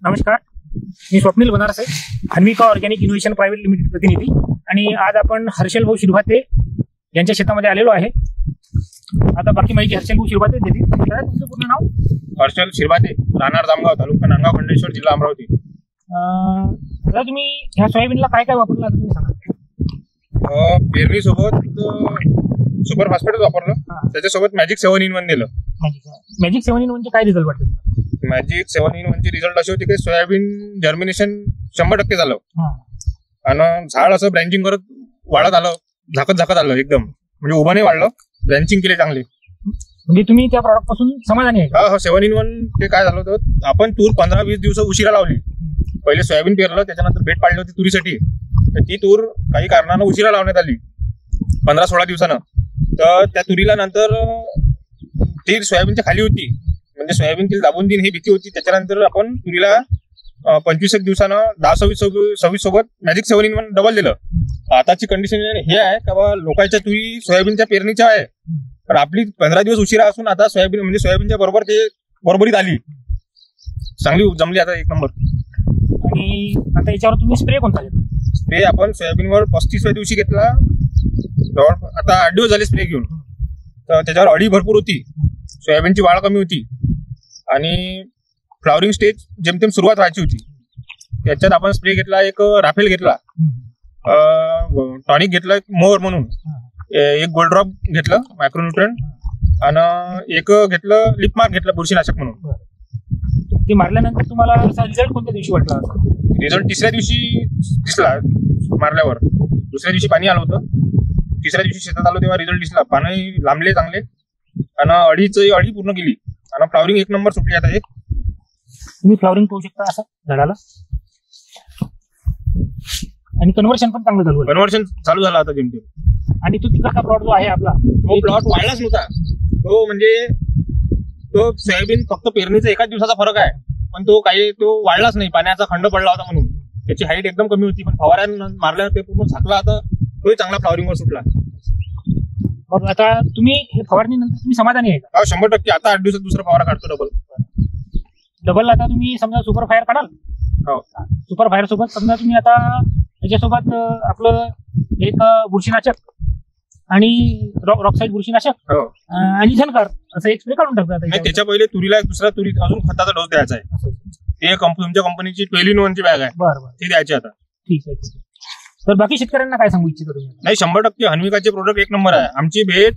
नमस्कार, मी स्वप्नील बनारस आहे, Anvika organic innovation private limited प्रतिनिधी. आणि आज आपण हर्षल भाऊ शिरभाते यांच्या शेतामध्ये आलेलो आहे. आता बाकी माहिती हर्षल भाऊ शिरभाते देतील. काय तुमचं पूर्ण नाव? हर्षल शिरभाते, राहणार जामगाव, तालुका नांदगाव, खंडेश्वर, जिल्हा अमरावती. आता तुम्ही ह्या सोयाबीनला काय काय वापरलं आता तुम्ही सांगा. पेरणी सोबत सुपर फॉस्फेट वापरलं, त्याच्यासोबत मॅजिक 7-in-1 दिलं. मॅजिक 7-in-1 काय रिझल्ट वाटतं तुम्हाला? मॅजिक 7-in-1 रिझल्ट असे होते की सोयाबीन जर्मिनेशन 100% झालं आणि झाड असं ब्रँचिंग करत वाढत आलं, झाकत आलं, एकदम म्हणजे उभं नाही वाढलं, ब्रँचिंग केले चांगले. म्हणजे तुम्ही त्या प्रॉडक्ट पासून समाधानी आहे? हो, 7-in-1 ते काय झालं होतं, आपण तूर 15-20 दिवस उशिरा लावली. पहिले सोयाबीन पेरलं, त्याच्यानंतर बेड पाडली होती तुरीसाठी, तर ती तूर काही कारणानं उशिरा लावण्यात आली 15-16 दिवसानं. तर त्या तुरीला नंतर ती सोयाबीनच्या खाली होती, म्हणजे सोयाबीन तिला दाबून देईन ही भीती होती. त्याच्यानंतर आपण तुरीला 25 दिवसानं 10-26 सोबत मॅजिक 7-in-1 डबल दिलं. आताची कंडिशन हे आहे का बा लोकांच्या तुरी सोयाबीनच्या पेरणीच्या आहे, पण आपली 15 दिवस उशिरा असून आता सोयाबीन म्हणजे सोयाबीनच्या बरोबर ते बरोबरीत आली, चांगली जमली आता, एक नंबर. आणि आता याच्यावर तुम्ही स्प्रे कोणता घेतला? स्प्रे आपण सोयाबीनवर 35व्या दिवशी घेतला. आता 8 दिवस झाले स्प्रे घेऊन. तर त्याच्यावर अळी भरपूर होती, सोयाबीनची वाढ कमी होती आणि फ्लॉवरिंग स्टेज जेमतेम सुरुवात व्हायची होती. त्याच्यात आपण स्प्रे घेतला, एक राफेल घेतला, टॉनिक घेतलं मोर म्हणून, एक गोल्ड ड्रॉप घेतलं मायक्रोन्यूट्रंट, आणि एक घेतलं लिपमार्क घेतलं बुरशीनाशक म्हणून. ते मारल्यानंतर तुम्हाला रिझल्ट कोणत्या दिवशी वाटला? रिझल्ट तिसऱ्या दिवशी दिसला मारल्यावर. दुसऱ्या दिवशी पाणी आलं होतं, तिसऱ्या दिवशी शेतात आलो तेव्हा रिझल्ट दिसला. पाणी लांबले चांगले आणि अळी पूर्ण गेली आणि फ्लॉवरिंग एक नंबर सुटली. आता एक तुम्ही फ्लॉवरिंग पाहू शकता असं झाडाला, आणि कन्व्हर्शन पण चांगलं झालं. कन्व्हर्शन चालू झालं आता जेमतेम. आणि तो तिकडचा प्लॉट जो आहे आपला, तो प्लॉट वाढलाच नव्हता. तो म्हणजे तो सोयाबीन फक्त पेरणीचा एकाच दिवसाचा फरक आहे, पण तो वाढलाच नाही. पाण्याचा खंड पडला होता म्हणून त्याची हाईट एकदम कमी होती, पण फवाऱ्या मारल्यावर ते पूर्ण झाकला. आता तोही चांगला फ्लॉवरिंगवर सुटला. मग आता तुम्ही हे फवारणीनंतर तुम्ही समाधानी आहे का? 100%. आता 8 दिवसात दुसरा फवारा काढतो डबल. आता तुम्ही समजा सुपर फायर काढाल, सुपर फायर सोबत समजा तुम्ही आता त्याच्यासोबत आपलं एक बुरशीनाशक आणि रॉकसाईड बुरशीनाशक आणि झनकर असं एक स्प्रे काढून टाकतात. त्याच्या पहिले तुरीला दुसरा तुरी अजून खताचा डोस द्यायचा आहे. ते तुमच्या कंपनीची 12-in-1 बॅग आहे. बरं, ते द्यायची आता. ठीक आहे. तर बाकी शेतकऱ्यांना काय सांगू इच्छितो तुम्ही? नाही, 100% अन्विकाचे प्रोडक्ट एक नंबर आहे. आमची भेट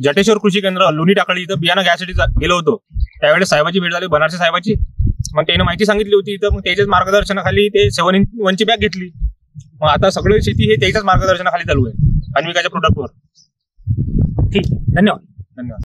जटेश्वर कृषी केंद्र लोणी टाकळी इथं बियाणं घ्यायसाठी गेलो होतो. त्यावेळेस साहेबाची भेट झाली, बनारसी साहेबाची. मग त्याने माहिती सांगितली होती, तर मग त्याच्याच मार्गदर्शनाखाली ते 7-in-1 बॅग घेतली. मग आता सगळी शेती हे त्याच्याच मार्गदर्शनाखाली चालू आहे अन्विकाच्या प्रोडक्टवर. ठीक आहे, धन्यवाद.